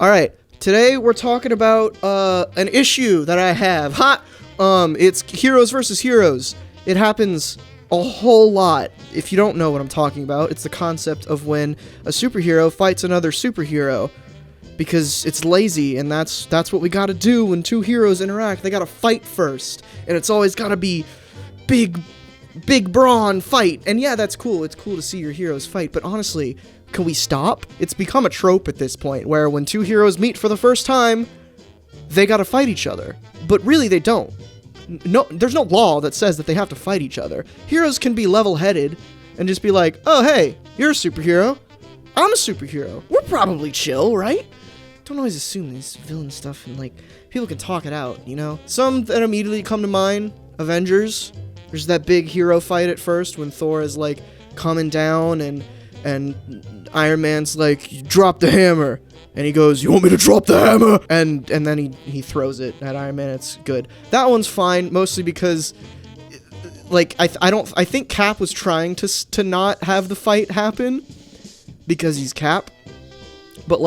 Alright, today we're talking about an issue that I have. It's Heroes versus Heroes. It happens a whole lot. If you don't know what I'm talking about, it's the concept of when a superhero fights another superhero. Because it's lazy, and that's what we gotta do when two heroes interact. They gotta fight first. And it's always gotta be big brawn fight. And yeah, that's cool. It's cool to see your heroes fight, but honestly, can we stop? It's become a trope at this point, where when two heroes meet for the first time, they gotta fight each other. But really, they don't. No, there's no law that says that they have to fight each other. Heroes can be level-headed and just be like, oh, hey, you're a superhero. I'm a superhero. We're probably chill, right? Don't always assume this villain stuff and, people can talk it out, you know? Some that immediately come to mind, Avengers. There's that big hero fight at first when Thor is, coming down and Iron Man's like, drop the hammer. And he goes, you want me to drop the hammer? And then he throws it at Iron Man. It's good. That one's fine, mostly because, I think Cap was trying to not have the fight happen because he's Cap. But,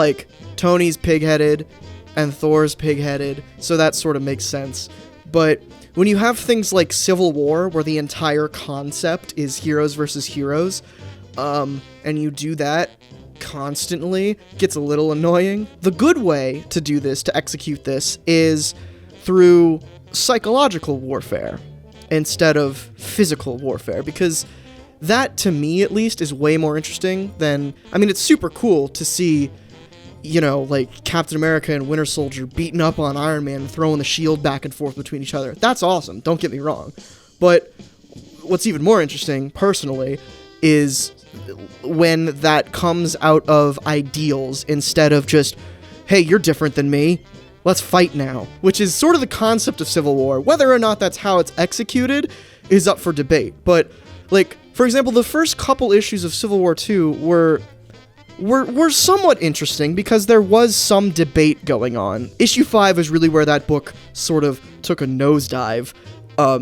Tony's pig-headed and Thor's pig-headed, so that sort of makes sense. But when you have things like Civil War, where the entire concept is heroes versus heroes, and you do that constantly, gets a little annoying. The good way to do this, to execute this, is through psychological warfare instead of physical warfare, because that, to me at least, is way more interesting than... I mean, it's super cool to see, Captain America and Winter Soldier beating up on Iron Man and throwing the shield back and forth between each other. That's awesome, don't get me wrong. But what's even more interesting, personally, is when that comes out of ideals instead of just, hey, you're different than me, let's fight now. Which is sort of the concept of Civil War. Whether or not that's how it's executed is up for debate. But, for example, the first couple issues of Civil War 2 were somewhat interesting because there was some debate going on. Issue 5 is really where that book sort of took a nosedive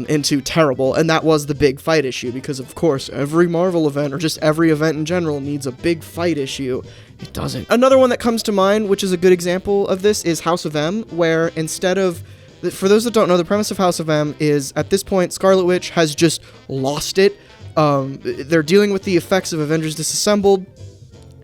into terrible, and that was the big fight issue, because of course every Marvel event, or just every event in general, needs a big fight issue. It doesn't. Another one that comes to mind, which is a good example of this, is House of M, where instead of... For those that don't know, the premise of House of M is, at this point, Scarlet Witch has just lost it. They're dealing with the effects of Avengers Disassembled,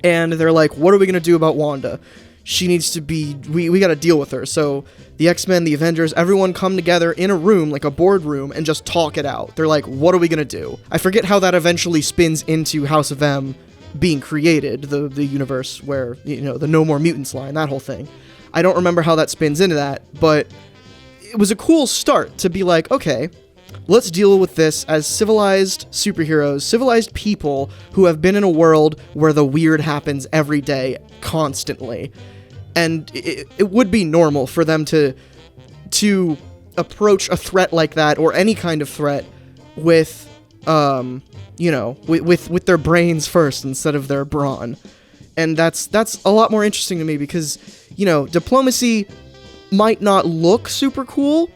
and they're like, what are we gonna do about Wanda? She needs to be... We gotta deal with her. So the X-Men, the Avengers, everyone come together in a room, like a boardroom, and just talk it out. They're like, what are we gonna do? I forget how that eventually spins into House of M being created, the universe where, the No More Mutants line, that whole thing. I don't remember how that spins into that, but it was a cool start to be like, okay, let's deal with this as civilized superheroes, civilized people who have been in a world where the weird happens every day, constantly. And it would be normal for them to approach a threat like that, or any kind of threat, with, with their brains first instead of their brawn. And that's a lot more interesting to me because, diplomacy might not look super cool,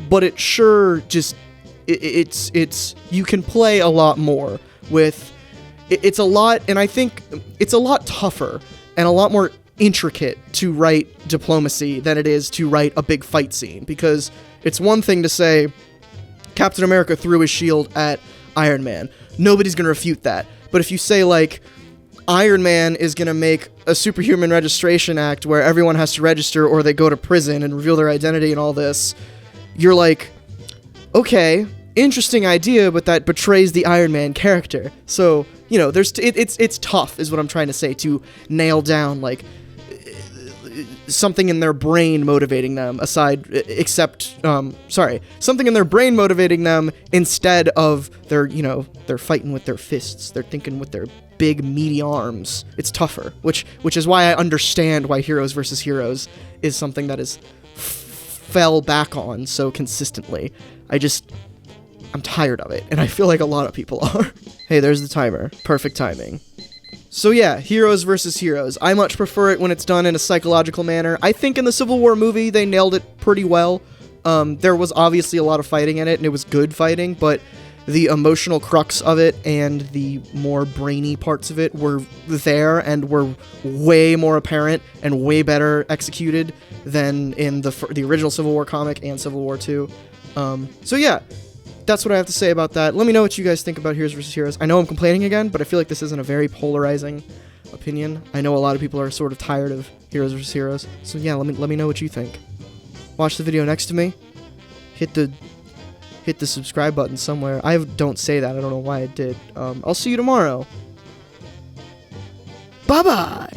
but it sure just... It's you can play a lot more with... It's a lot, and I think it's a lot tougher and a lot more intricate to write diplomacy than it is to write a big fight scene, because it's one thing to say Captain America threw his shield at Iron Man. Nobody's gonna refute that. But if you say, Iron Man is gonna make a superhuman registration act where everyone has to register or they go to prison and reveal their identity and all this, you're like, okay, interesting idea, but that betrays the Iron Man character. So, it's tough, is what I'm trying to say, to nail down, something in their brain motivating them something in their brain motivating them instead of they're fighting with their fists. They're thinking with their big, meaty arms. It's tougher, which is why I understand why Heroes versus Heroes is something that is fell back on so consistently. I'm tired of it, and I feel like a lot of people are. Hey, there's the timer. Perfect timing. So yeah, Heroes versus Heroes. I much prefer it when it's done in a psychological manner. I think in the Civil War movie, they nailed it pretty well. There was obviously a lot of fighting in it, and it was good fighting, but the emotional crux of it and the more brainy parts of it were there and were way more apparent and way better executed than in the original Civil War comic and Civil War 2. So yeah, that's what I have to say about that. Let me know what you guys think about Heroes vs. Heroes. I know I'm complaining again, but I feel like this isn't a very polarizing opinion. I know a lot of people are sort of tired of Heroes vs. Heroes. So yeah, let me know what you think. Watch the video next to me. Hit the subscribe button somewhere. I don't say that. I don't know why I did. I'll see you tomorrow. Bye-bye!